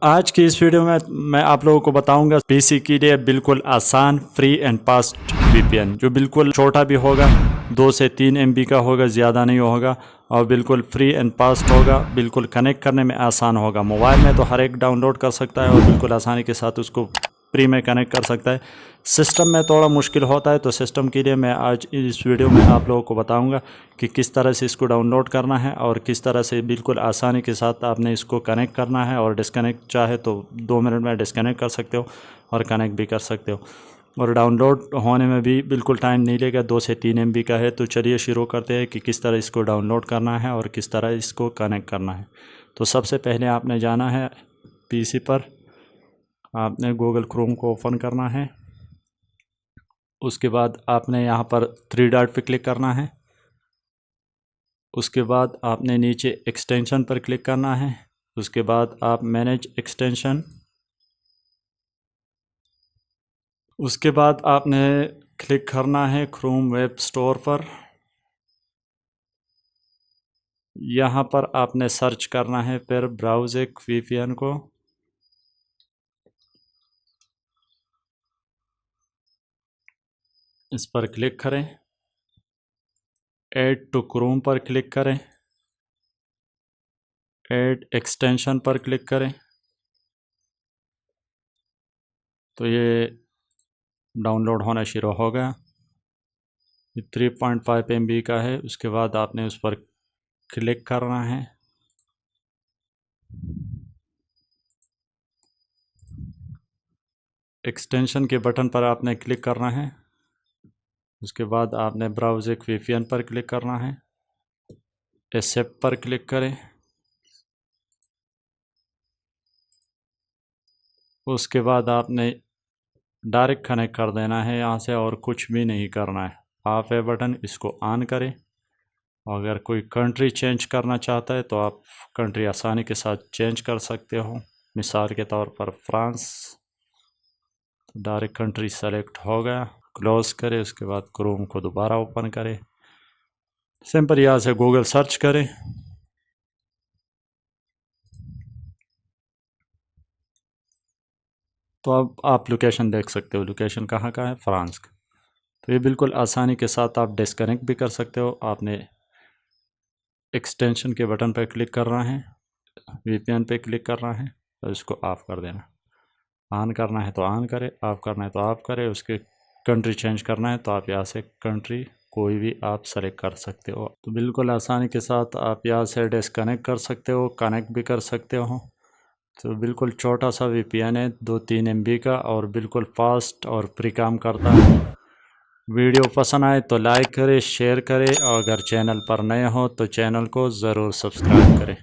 आज की इस वीडियो में मैं आप लोगों को बताऊंगा पीसी के लिए बिल्कुल आसान फ्री एंड फास्ट वीपीएन जो बिल्कुल छोटा भी होगा, 2 से 3 MB का होगा, ज़्यादा नहीं होगा और बिल्कुल फ्री एंड फास्ट होगा, बिल्कुल कनेक्ट करने में आसान होगा। मोबाइल में तो हर एक डाउनलोड कर सकता है और बिल्कुल आसानी के साथ उसको फ्री में कनेक्ट कर सकता है। सिस्टम में थोड़ा मुश्किल होता है, तो सिस्टम के लिए मैं आज इस वीडियो में आप लोगों को बताऊंगा कि किस तरह से इसको डाउनलोड करना है और किस तरह से बिल्कुल आसानी के साथ आपने इसको कनेक्ट करना है। और डिस्कनेक्ट चाहे तो 2 मिनट में डिस्कनेक्ट कर सकते हो और कनेक्ट भी कर सकते हो। और डाउनलोड होने में भी बिल्कुल टाइम नहीं लेगा, 2 से 3 MB का है। तो चलिए शुरू करते हैं कि किस तरह इसको डाउनलोड करना है और किस तरह इसको कनेक्ट करना है। तो सबसे पहले आपने जाना है पीसी पर, आपने गूगल क्रोम को ओपन करना है। उसके बाद आपने यहाँ पर 3 डॉट पे क्लिक करना है। उसके बाद आपने नीचे एक्सटेंशन पर क्लिक करना है। उसके बाद आप मैनेज एक्सटेंशन, उसके बाद आपने क्लिक करना है क्रोम वेब स्टोर पर। यहाँ पर आपने सर्च करना है फिर ब्राउज एक VPN को। इस पर क्लिक करें, ऐड टू क्रोम पर क्लिक करें, ऐड एक्सटेंशन पर क्लिक करें। तो ये डाउनलोड होना शुरू हो गया। ये 3.5 MB का है। उसके बाद आपने उस पर क्लिक करना है। एक्सटेंशन के बटन पर आपने क्लिक करना है। उसके बाद आपने ब्राउज एक VPN पर क्लिक करना है। एक्सेप्ट पर क्लिक करें। उसके बाद आपने डायरेक्ट कनेक्ट कर देना है यहाँ से और कुछ भी नहीं करना है। ऑफ है बटन, इसको ऑन करें। अगर कोई कंट्री चेंज करना चाहता है तो आप कंट्री आसानी के साथ चेंज कर सकते हो। मिसाल के तौर पर फ्रांस, तो डायरेक्ट कंट्री सेलेक्ट हो गया। क्लोज करें। उसके बाद क्रोम को दोबारा ओपन करें। सिंपल यहाँ से गूगल सर्च करें। तो अब आप लोकेशन देख सकते हो, लोकेशन कहाँ का है, फ्रांस का। तो ये बिल्कुल आसानी के साथ आप डिस्कनेक्ट भी कर सकते हो। आपने एक्सटेंशन के बटन पर क्लिक करना है, VPN पे क्लिक करना है और इसको ऑफ कर देना। ऑन करना है तो ऑन करें, ऑफ करना है तो ऑफ करें। उसके कंट्री चेंज करना है तो आप यहाँ से कंट्री कोई भी आप सेलेक्ट कर सकते हो। तो बिल्कुल आसानी के साथ आप यहाँ से डिस्कनेक्ट कर सकते हो, कनेक्ट भी कर सकते हो। तो बिल्कुल छोटा सा VPN है, 2-3 MB का, और बिल्कुल फास्ट और फ्री काम करता है। वीडियो पसंद आए तो लाइक करें, शेयर करें और अगर चैनल पर नए हो तो चैनल को ज़रूर सब्सक्राइब करें।